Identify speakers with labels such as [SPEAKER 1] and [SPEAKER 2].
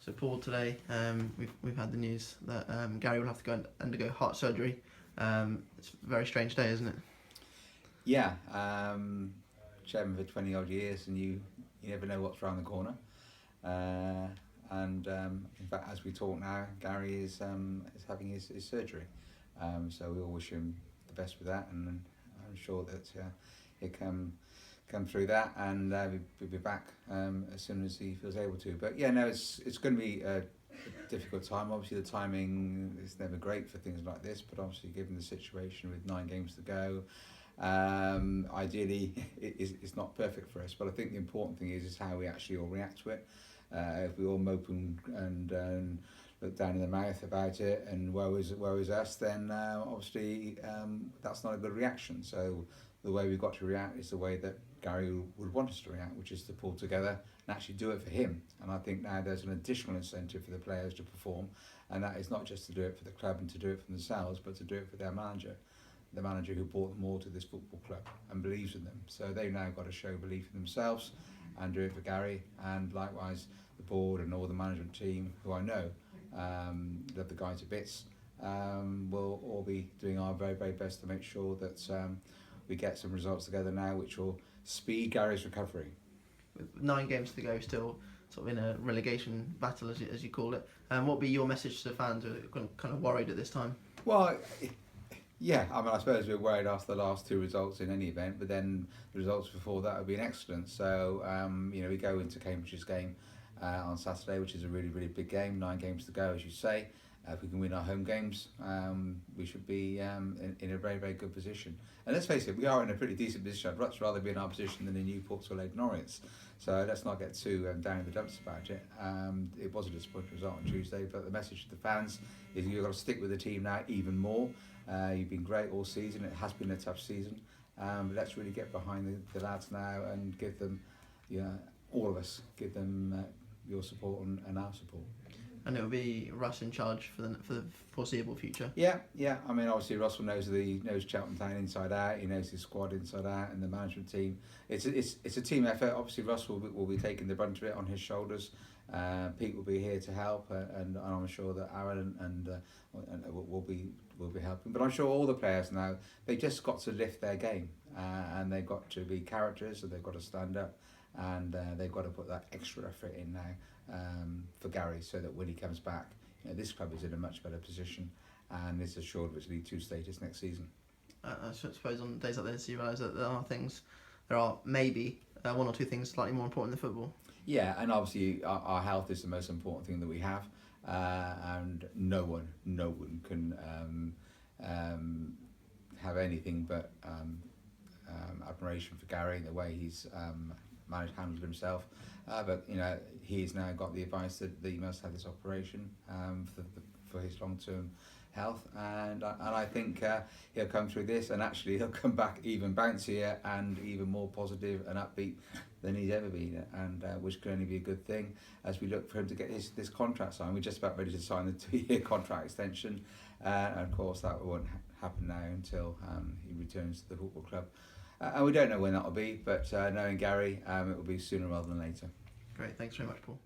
[SPEAKER 1] So Paul, today we've had the news that Gary will have to go and undergo heart surgery. It's a very strange day, isn't it?
[SPEAKER 2] Yeah, chairman for 20 odd years, and you never know what's around the corner. In fact, as we talk now, Gary is having his surgery. So we all wish him the best with that, and I'm sure that he'll come through that, and we'll be back as soon as he feels able to. But yeah, no, it's going to be a difficult time. Obviously, the timing is never great for things like this, but obviously, given the situation with 9 games to go, ideally it's not perfect for us. But I think the important thing is how we actually all react to it. If we all mope and look down in the mouth about it and woe is us, then obviously that's not a good reaction. So the way we've got to react is the way that Gary would want us to react, which is to pull together and actually do it for him. And I think now there's an additional incentive for the players to perform, and that is not just to do it for the club and to do it for themselves, but to do it for their manager, the manager who brought them all to this football club and believes in them. So they've now got to show belief in themselves and do it for Gary, and likewise the board and all the management team, who I know love the guy to bits, will all be doing our very, very best to make sure that we get some results together now which will speed Gary's recovery.
[SPEAKER 1] With 9 games to go, still sort of in a relegation battle, as you call it, what would be your message to the fans who are kind of worried at this time?
[SPEAKER 2] Well, yeah, I mean, I suppose we're worried after the last 2 results in any event, but then the results before that have been excellent. So, we go into Cambridge's game on Saturday, which is a really, really big game, 9 games to go, as you say. If we can win our home games, we should be in a very, very good position. And let's face it, we are in a pretty decent position. I'd much rather be in our position than in Newport or Leyton Orient. So let's not get too down in the dumps about it. It was a disappointing result on Tuesday, but the message to the fans is you've got to stick with the team now even more. You've been great all season. It has been a tough season. But let's really get behind the lads now and give them, all of us, give them your support and our support.
[SPEAKER 1] And it will be Russ in charge for the foreseeable future.
[SPEAKER 2] Yeah. I mean, obviously Russell knows Cheltenham Town inside out. He knows his squad inside out, and the management team. It's a team effort. Obviously, Russell will be taking the brunt of it on his shoulders. Pete will be here to help, and I'm sure that Aaron and will be helping. But I'm sure all the players now, they've just got to lift their game, and they've got to be characters, and they've got to stand up, and they've got to put that extra effort in now for Gary, so that when he comes back, this club is in a much better position and is assured of its League 2 status next season.
[SPEAKER 1] I suppose on days like this you realise that there are maybe 1 or 2 things slightly more important than football.
[SPEAKER 2] Yeah, and obviously our health is the most important thing that we have, and no one can have anything but admiration for Gary, the way he's handled himself. But he's now got the advice that he must have this operation for his long-term health, and I think he'll come through this, and actually he'll come back even bouncier and even more positive and upbeat than he's ever been, and which can only be a good thing as we look for him to get this contract signed. We're just about ready to sign the 2-year contract extension, and of course that won't happen now until he returns to the football club. And we don't know when that will be, but knowing Gary, it will be sooner rather than later.
[SPEAKER 1] Great, thanks very much, Paul.